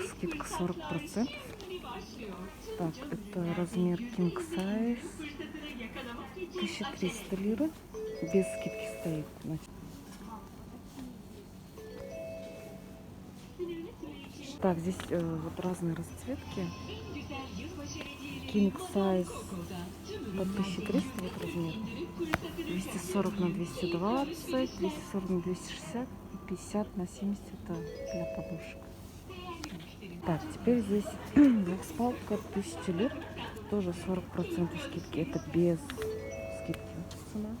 скидка 40%. Так, это размер King Size. 1300 лиры. Без скидки стоит. Так, здесь вот разные расцветки. King Size по 1300, вот размер. 240 на 220, 240 на 260 и 50 на 70 это для подушек. Так, теперь здесь двухспалка 1000 лир, тоже 40% скидки, это без скидки цена.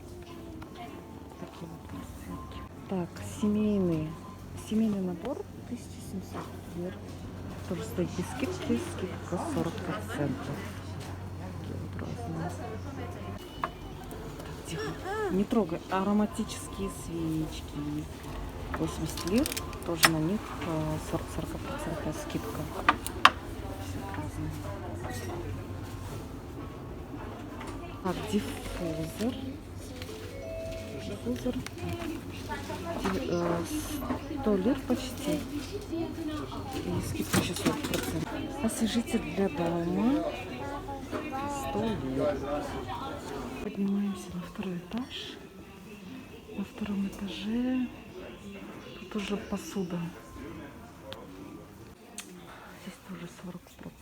Такие вот расцветки. Так, семейный набор 1700 лир, тоже стоит без скидки, скидка 40%. Такие вот разные. Тихо, не трогай. Ароматические свечки 80 лир, тоже на них 40% скидка. Так, диффузор 100 лир почти, и скидка еще 40%. Освежитель для дома 100 лир. Поднимаемся на второй этаж. На втором этаже тут уже посуда. Здесь тоже 40%.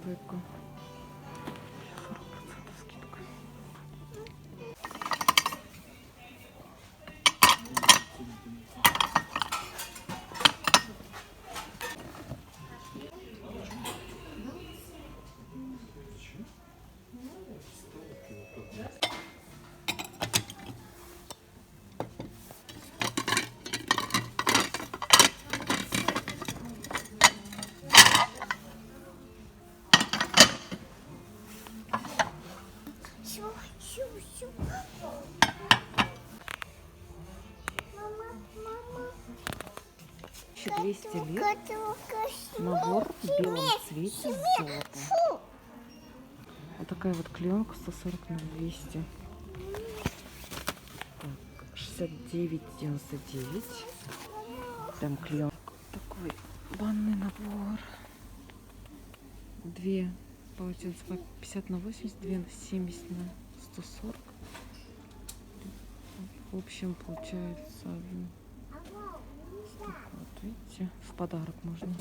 Стойку. 40% скидка. Еще 200 лир. Набор в белом цвете с золотом. Вот такая вот клеенка 140 на 200. Так, 69,99. Там клеенка. Такой банный набор. 2 полотенца по 50 на 80, 2 на 70 на 140. В общем, получается, вот, видите, в подарок можно.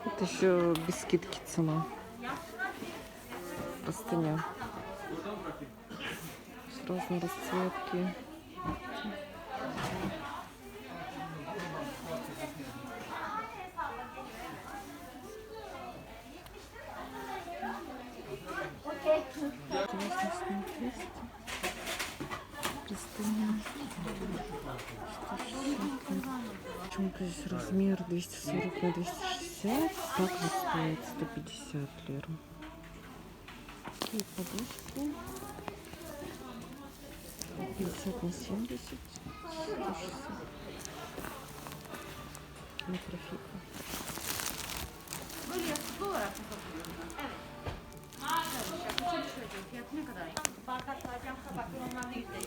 Это еще без скидки цена. Простыня. Разные расцветки. 200. Простыня. Почему здесь размер 240 на 260? Так вот стоит 150 лир. Такие подушки. 50 на 70. 160. Микрофибра. Böyle yastıklı olarak mı satıyorsunuz? Evet. Arkadaşlar kısa bir söyleyeceğim. Fiyatı ne kadar? Bardaklar, cam tabaklar onlar ne yüzde?